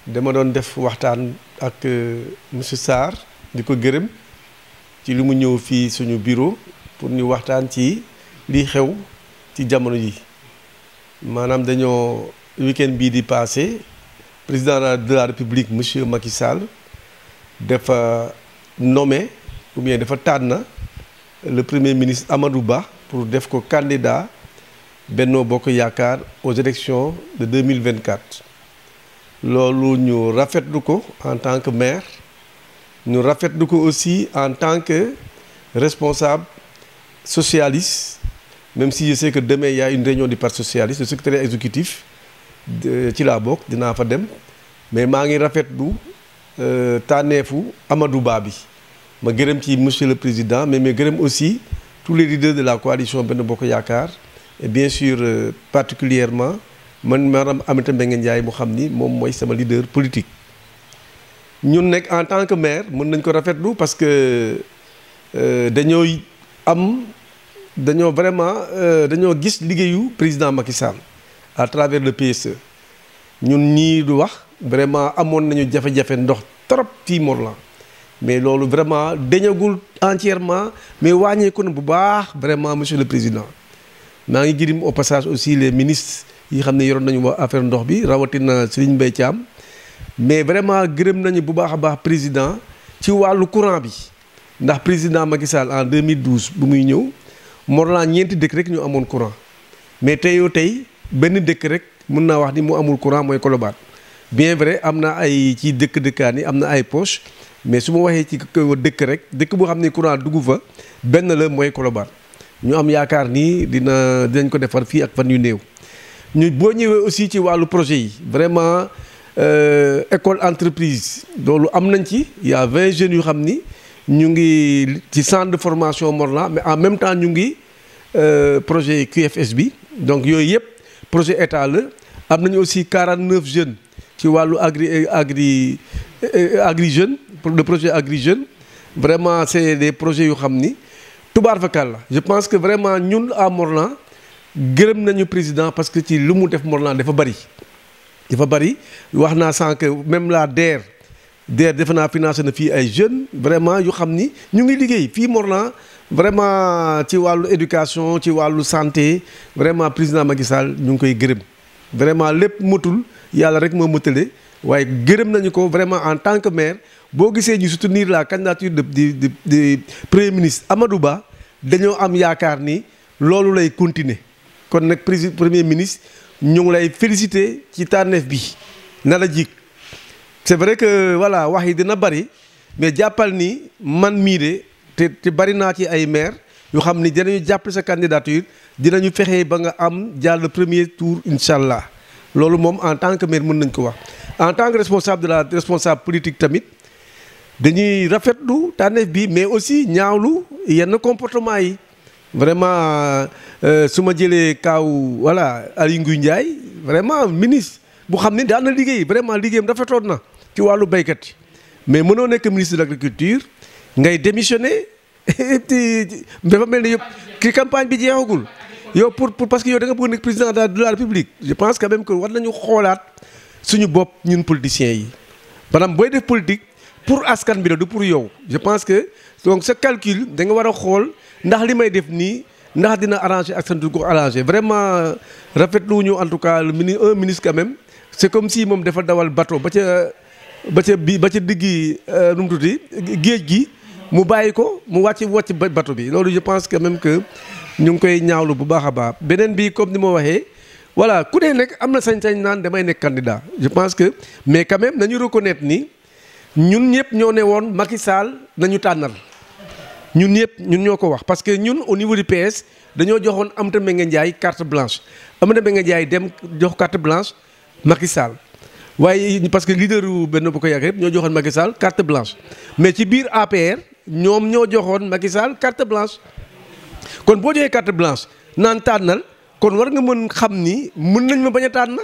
dama doon def waxtaan ak monsieur Sarr di ko gërëm ci li mu ñëw fii suñu bureau pour ñu waxtaan ci li xew ci jamono ji maanaam dañoo week-end bii di passé président de la République monsieur Macky Sall dafa nommé ou bien dafa tànn le premier ministre Amadou Ba pour def ko candidat Benno Bokk Yaakaar aux élections de 2024 loolu ñu rafetlu ko en tant que maire ñu rafetlu ko aussi en tant que responsable socialiste même si je sais que demain il y a une réunion du parti socialiste le secrétaire exécutif ci laa bokk dinaa fa dem mais maa ngi rafetlu tànneefu Amadou Ba bi ma gërëm ci monsieur le président mais gërëm aussi tous les leaders de la coalition Benno Bokk Yaakaar et bien sûr particulièrement man maanaam Aminata Mbengue Ndiaye mu xam ni moom mooy sama leader politique ñun nekk en tant que maire mën nañ ko rafetlu parce que dañoo vraiment dañoo gis liggéeyu président Macky Sall à travers le PSE ñun ñii du wax vraiment amoon nañu jafe-jafe ndox trop fii Morlan mais loolu vraiment dañagul entièrement mais wàññeeku na bu baax vraiment monsieur le président maa ngi gërëm au passage aussi les ministres yi xam ne yoroon nañu wax affaire ndox bi rawatina Serigne Mbaye Thiam mais vraiment gërëm nañu bu baax a baax président ci wàllu courant bi ndax président Macky Sall en 2012 bu muy ñëw Morlan ñeenti dëkk rek ñu amoon courant mais tey benn dëkk rek mën naa wax ni mu amul courant mooy Colobane bien vrai am na ay ci dëkkaan yi am na ay poche mais su ma waxee ci dëkk rek dëkk boo xam ne courant dugg fa benn la mooy Colobane ñu am yaakaar ni dinañ ko defar fii ak fan yu néew. ñu boo ñëwee aussi ci wàllu projet yi vraiment école entreprise loolu am nañ ci il y a 20 jeunes yu xam ni ñu ngi ci centre de formation Morlan mais en même temps ñu ngi projet QFS bi donc yooyu yëpp projet état la am nañu aussi 49 jeunes ci wàllu agri jeunes le projet agri jeunes vraiment c'est des projets yu xam ni tubaar fakal la je pense que vraiment ñun à Morlan gërëm nañu président parce que ci lu mu def Morlan dafa bari wax naa sànq même la DER defe naa financé na fii ay jeunes vraiment yu xam ni ñu ngi liggéey fii Morlan vraiment ci wàllu éducation ci wàllu santé vraiment président Macky Sall ñu ngi koy gërëm vraiment lépp motul yàlla rek moo mëtale waaye gërëm nañu ko vraiment en tant que maire boo gisee ñu soutenir la candidature de premier ministre Amadou Ba dañoo am yaakaar ni loolu lay continuer kon nag premier ministre ñu ngi lay féliciter ci tànneef bi na la jik c'est vrai que voilà wax yi dina bari mais jàppal ni man mii de te bari naa ci ay maire yu xam ni dinañu jàppale sa candidature dinañu fexe ba nga am jàll le premier tour incha allah loolu moom en tant que maire mën nañ ko wax. en tant que responsable politique tamit dañuy rafetlu tànneef bi mais aussi ñaawlu yenn comportement yi vraiment su ma jëlee kaaw voilà Aly Ngouille Ndiaye vraiment ministre bu xam ni daan na liggéey vraiment liggéeyam rafetoon na ci wàllu béykat yi mais mënoo nekk ministre de l'agriculture ngay démissionner dafa mel ni yëpp ki campagne bi jeexagul yow pour parce que yow da nga bëgg nekk président de la République je pense quand même que war nañu xoolaat suñu bopp ñun politiciens yi maanaam booy def politique pour askan bi la du pour yow je pense que donc sa calcul da nga war a xool ndax li may def nii ndax dina arranger askan du ko arranger vraiment rafetlu ñu en tout cas un ministre quand même c'est comme si moom dafa dawal bateau ba ca diggi nu mu tudd géej gi mu bàyyi ko mu wàcc bateau bi loolu je pense quand même que ñu ngi koy ñaawlu bu baax a baax beneen bi comme ni ma waxee voilà ku ne nekk am na sañ-sañ naan damay nekk candidat je pense que mais quand même nañu reconnaître ni ñun ñëpp ñoo ne woon Macky Sall nañu tànnal ñun ñoo ko wax parce que ñun au niveau du PS dañoo joxoon Aminata Mbengue Ndiaye carte blanche Aminata Mbengue Ndiaye dem jox carte blanche Macky Sall waaye parce que leader yu Benno Bokk Yaakaar yëpp ñoo joxoon Macky Sall carte blanche mais ci biir APR ñoom ñoo joxoon Macky Sall carte blanche kon boo joxee carte blanche naan tànnal kon war nga mën xam ni mën nañ ma bañ a tànn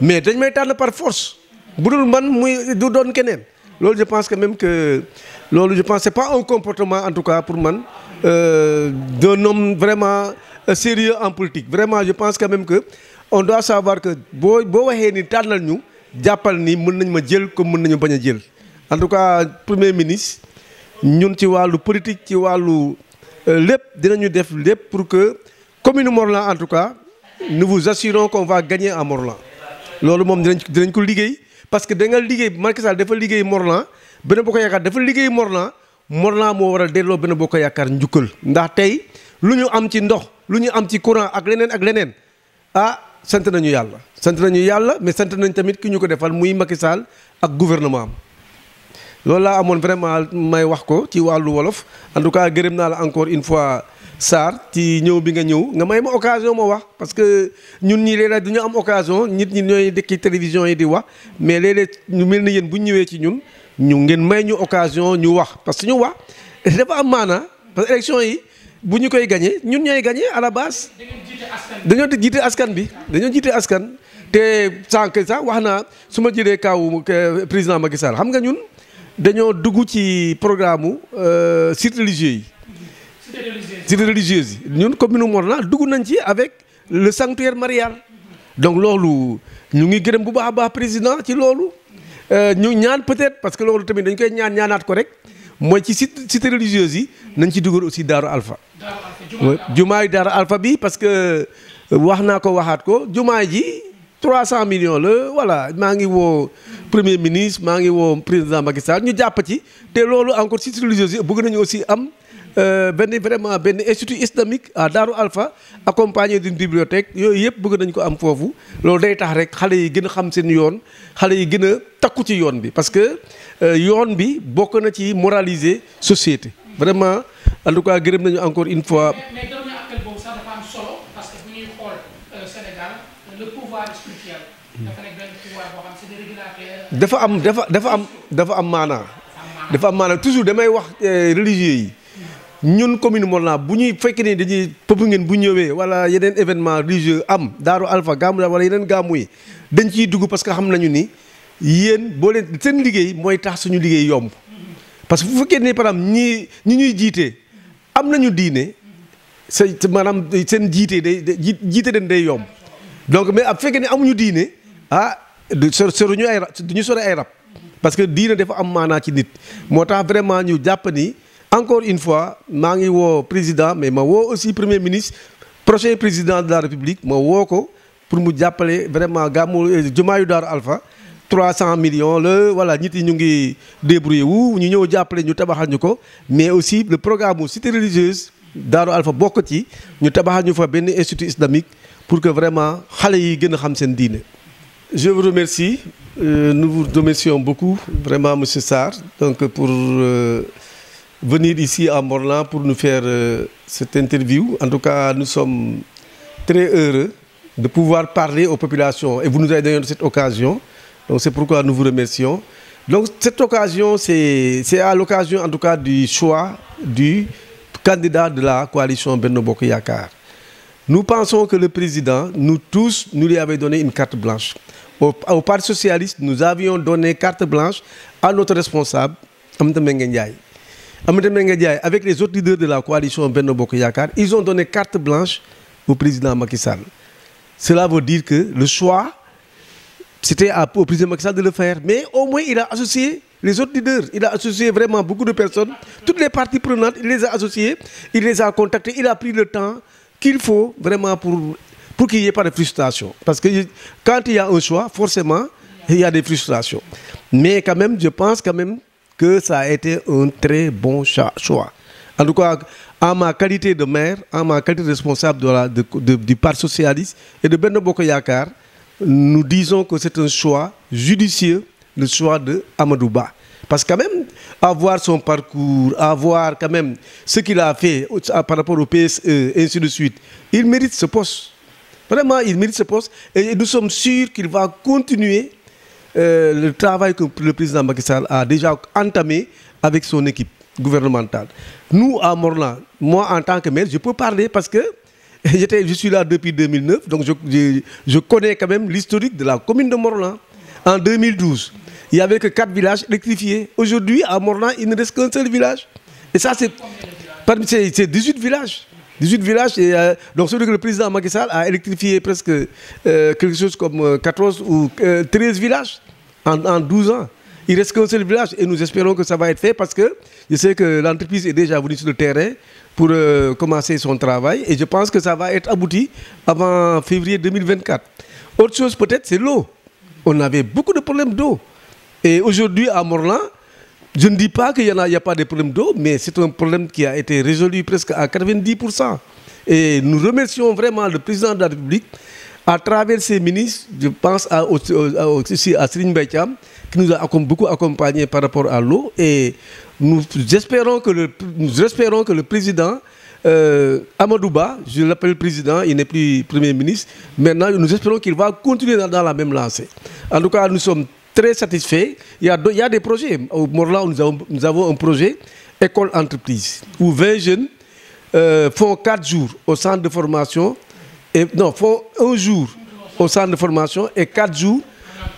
mais dañ may tànn par force bu dul man muy du doon keneen loolu je pense quand même que loolu je pense c'est pas un comportement en tout cas pour man d'un homme vraiment sérieux en politique. Vraiment je pense quand même que on doit savoir que boo waxee ni tànnal ñu jàppal ni mën nañ ma jël comme mën nañu bañ a jël. En tout cas premier ministre ñun ci wàllu politique ci wàllu lépp dinañu def lépp pour que commune Morlan en tout cas nous vous assurons qu'on va gagner à Morlan. loolu moom dinañ ko liggéey parce que da nga liggéey Macky Sall dafa liggéey Morlan Benno Bokk Yaakaar dafa liggéey Morlan moo war a delloo Benno Bokk Yaakaar njukkal ndax tey lu ñu am ci ndox lu ñu am ci courant ak leneen sant nañu yàlla mais sant nañ tamit ki ñu ko defal muy Macky Sall ak gouvernement am loolu laa amoon vraiment may wax ko ci wàllu wolof en tout cas gërëm naa la encore une fois Sarr ci ñëw bi nga ñëw nga may ma occasion ma wax parce que ñun ñii léeg-léeg du ñu am occasion nit ñi ñooy dekki télévision yi di wax mais léeg-léeg ñu mel ni yéen bu ñu ñëwee ci ñun ngeen may ñu occasion ñu wax parce que ñu wax dafa am maana parce que élection yi bu ñu koy gagné ñun ñooy gagné à la base. dañoo jiite askan bi dañoo jiite askan te sànq sax wax naa su ma jëlee kaw président Macky Sall xam nga ñun dañoo dugg ci programme sites religieux yi. cités religieuses yi ñun commune Morlan dugg nañ ci avec le sanctuaire marial donc loolu ñu ngi gërëm bu baax a baax président ci loolu ñu ñaan peut-être parce que loolu tamit dañ koy ñaanaat ko rek mooy ci cité religieuse yi nañ ci dugal aussi Daaru Alpha jumaay Daaru Alpha bi parce que wax naa ko waxaat ko jumaay ji 300 millions la voilà maa ngi woo premier ministre maa ngi woo président Macky Sall ñu jàpp ci te loolu encore cité religieuse yi bëgg nañu aussi am benn institut islamique à Darou Alpha accompagné d'une bibliothèque yooyu yëpp bëgg nañ ko am foofu loolu day tax rek xale yi gën a xam seen yoon xale yi gën a takku ci yoon bi parce que yoon bi bokk na ci moraliser société vraiment en tout cas gërëm nañu encore une fois. mais dernier appel boobu sax dafa am solo parce que bu ñuy xool Sénégal le pouvoir spirituel dafa nekk benn pouvoir boo xam c'est des régulateurs. dafa am maanaa toujours damay wax religieux yi. ñun commune Morlan bu ñuy fekk ni dañuy pëpp ngeen bu ñëwee wala yeneen événement religieux am Daaru Alpha gàmmu wala yeneen gàmmu yi dañ ciy dugg parce que xam nañu ni yéen boo leen seen liggéey mooy tax suñu liggéey yomb parce que bu fekkee ni par exemple ñi ñuy jiite am nañu diine maanaam seen jiite jiite den day yomb donc mais ab fekkee ne amuñu diine du ñu sore ay rab parce que diine dafa am maanaa ci nit moo tax vraiment ñu jàpp ni encore une fois maa ngi woo président mais ma woo aussi premier ministre prochain président de la république ma woo ko pour mu jàppale vraiment gàmmu jumaayu Daaru Alpha 300 millions la voilà nit yi ñu ngi débrouillé wu ñu ñëw jàppale ñu tabaxal ñu ko mais aussi le programme mu cité religieuse Daaru Alpha bokk ci ñu tabaxal ñu fa benn institut islamique pour que vraiment xale yi gën a xam seen diine. Je vous remercie nous vous remercions beaucoup vraiment monsieur Sarr donc pour venir ici à Morlan pour nous faire cette interview. En tout cas, nous sommes très heureux de pouvoir parler aux populations et vous nous avez donné cette occasion. Donc c'est pourquoi nous vous remercions. Donc cette occasion, c'est à l'occasion en tout cas du choix du candidat de la coalition Benno Bokk Yakaar. Nous pensons que le président, nous tous, nous lui avions donné une carte blanche. Au Parti socialiste, nous avions donné carte blanche à notre responsable, Aminata Mbengue Ndiaye. Aminata Mbengue Ndiaye, avec les autres leaders de la coalition Benno Bokk Yakaar, ils ont donné carte blanche au président Macky Sall. Cela veut dire que le choix, c'était au président Macky Sall de le faire. Mais au moins, il a associé les autres leaders. Il a associé vraiment beaucoup de personnes. Toutes les parties prenantes, il les a associées, il les a contactés, il a pris le temps qu'il faut vraiment pour qu'il n'y ait pas de frustration. Parce que quand il y a un choix, forcément, il y a des frustrations. Mais quand même, je pense quand même que ça a été un très bon choix. En tout cas, en ma qualité de maire, en ma qualité de responsable du Parti socialiste et de Benno Bokk Yakaar, nous disons que c'est un choix judicieux, le choix de Amadou Ba. Parce que quand même, avoir son parcours, avoir quand même ce qu'il a fait par rapport au PSE, et ainsi de suite, il mérite ce poste. Vraiment, il mérite ce poste. Et nous sommes sûrs qu'il va continuer le travail que le président Macky Sall a déjà entamé avec son équipe gouvernementale. Nous, à Morlan, moi en tant que maire, je peux parler parce que je suis là depuis 2009, donc je connais quand même l'historique de la commune de Morlan. En 2012, il n'y avait que 4 villages électrifiés. Aujourd'hui, à Morlan, il ne reste qu'un seul village. Et ça, c'est 18 villages. 18 villages. Et, donc, celui que le président Macky Sall a électrifié presque quelque chose comme 14 ou 13 villages en 12 ans. Il ne reste qu'un seul village et nous espérons que ça va être fait parce que je sais que l'entreprise est déjà venue sur le terrain pour commencer son travail et je pense que ça va être abouti avant février 2024. Autre chose peut-être, c'est l'eau. On avait beaucoup de problèmes d'eau. Et aujourd'hui, à Morlan, je ne dis pas qu'il n'y a pas de problème d'eau, mais c'est un problème qui a été résolu presque à 90%. Et nous remercions vraiment le président de la République à travers ses ministres. Je pense aussi à Serigne Mbaye Thiam, qui nous a beaucoup accompagnés par rapport à l'eau. Et nous espérons que le président Amadou Ba, je l'appelle président, il n'est plus Premier ministre, maintenant nous espérons qu'il va continuer dans la même lancée. En tout cas, nous sommes très satisfaits. Il y a des projets. Au Morlan, nous avons un projet école-entreprise où 20 jeunes font 4 jours au centre de formation, font 1 jour au centre de formation et 4 jours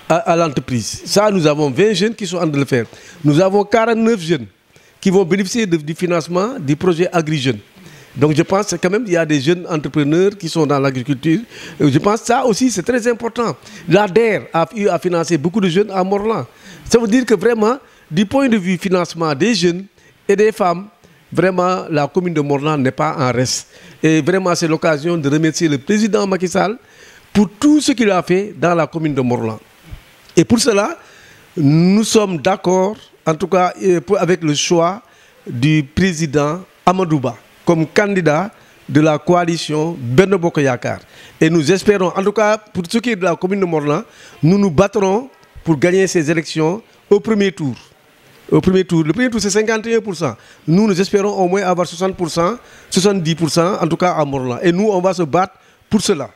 à l'entreprise. Ça, nous avons 20 jeunes qui sont en train de le faire. Nous avons 49 jeunes qui vont bénéficier du financement du projet Agri-Jeunes. Donc je pense que quand même il y a des jeunes entrepreneurs qui sont dans l'agriculture. Je pense que ça aussi c'est très important. L'ADER a financé beaucoup de jeunes à Morlan. Ça veut dire que vraiment, du point de vue financement des jeunes et des femmes, vraiment la commune de Morlan n'est pas en reste. Et vraiment c'est l'occasion de remercier le président Macky Sall pour tout ce qu'il a fait dans la commune de Morlan. Et pour cela, nous sommes d'accord, en tout cas avec le choix du président Amadou Ba comme candidat de la coalition Benno Bokk Yakaar. Et nous espérons, en tout cas pour ce qui est de la commune de Morlan, nous nous battrons pour gagner ces élections au premier tour. Au premier tour. Le premier tour c'est 51%. Nous espérons au moins avoir 60%, 70% en tout cas à Morlan. Et nous on va se battre pour cela.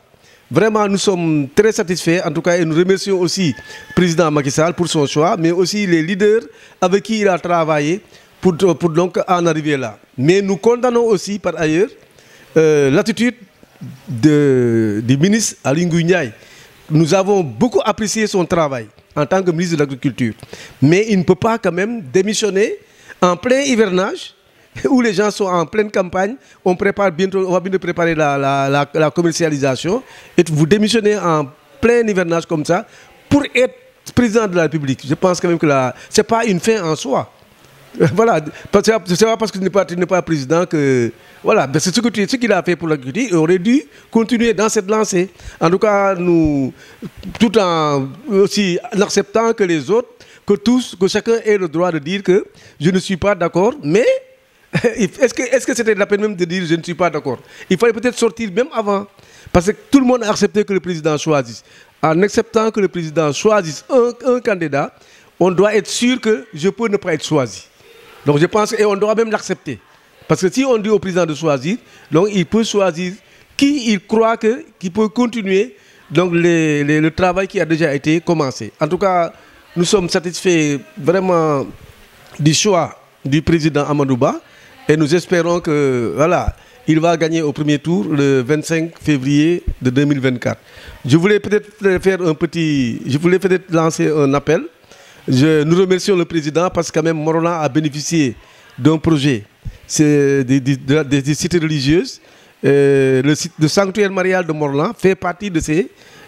Vraiment, nous sommes très satisfaits, en tout cas, et nous remercions aussi le président Macky Sall pour son choix, mais aussi les leaders avec qui il a travaillé pour donc en arriver là. Mais nous condamnons aussi, par ailleurs, l'attitude du ministre Aly Ngouille Ndiaye. Nous avons beaucoup apprécié son travail en tant que ministre de l'Agriculture, mais il ne peut pas quand même démissionner en plein hivernage, où les gens sont en pleine campagne, on va bientôt préparer la commercialisation, et vous démissionnez en plein hivernage comme ça pour être président de la République. Je pense quand même que ce n'est pas une fin en soi. Voilà, ce n'est pas parce que tu n'es pas président que... Voilà, c'est ce qu'il a fait pour l'agriculture, il aurait dû continuer dans cette lancée. En tout cas, nous, tout en aussi en acceptant que les autres, que chacun ait le droit de dire que je ne suis pas d'accord, mais... Est-ce que c'était la peine même de dire je ne suis pas d'accord? Il fallait peut-être sortir même avant. Parce que tout le monde a accepté que le président choisisse. En acceptant que le président choisisse un candidat, on doit être sûr que je peux ne pas être choisi. Donc je pense qu'on doit même l'accepter. Parce que si on dit au président de choisir, donc il peut choisir qui il croit qu'il peut continuer donc le travail qui a déjà été commencé. En tout cas, nous sommes satisfaits vraiment du choix du président Amadou Ba. Et nous espérons que voilà, il va gagner au premier tour le 25 février de 2024. Je voulais peut-être lancer un appel. Nous remercions le président parce que quand même Morlan a bénéficié d'un projet, c'est des cités religieuses. Le sanctuaire marial de Morlan fait partie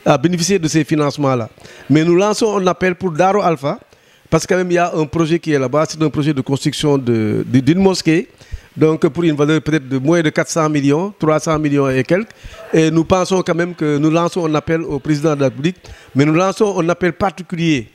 a bénéficié de ces financements-là. Mais nous lançons un appel pour Daro Alpha. Parce que quand même, il y a un projet qui est là-bas, c'est un projet de construction d'une mosquée, donc pour une valeur peut-être de moins de 400 millions, 300 millions et quelques. Et nous pensons quand même que nous lançons un appel au président de la République, mais nous lançons un appel particulier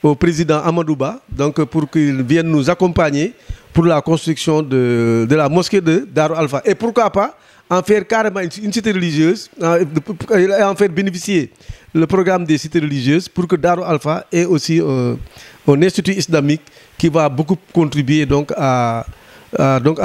au président Amadou Ba, donc pour qu'il vienne nous accompagner pour la construction de la mosquée de Daro Alpha. Et pourquoi pas en faire carrément une cité religieuse, en faire bénéficier le programme des cités religieuses pour que Daro Alpha ait aussi un institut islamique qui va beaucoup contribuer donc à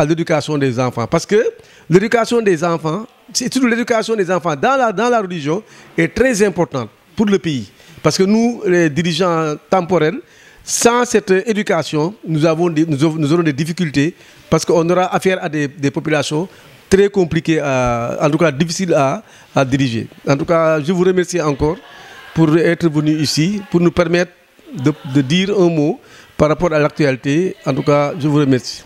l'éducation des enfants. Parce que l'éducation des enfants, surtout l'éducation des enfants dans la religion, est très importante pour le pays. Parce que nous, les dirigeants temporels, sans cette éducation, nous aurons des difficultés parce qu'on aura affaire à des populations très compliquées, en tout cas difficiles à diriger. En tout cas, je vous remercie encore pour être venu ici, pour nous permettre de dire un mot par rapport à l'actualité. En tout cas, je vous remercie.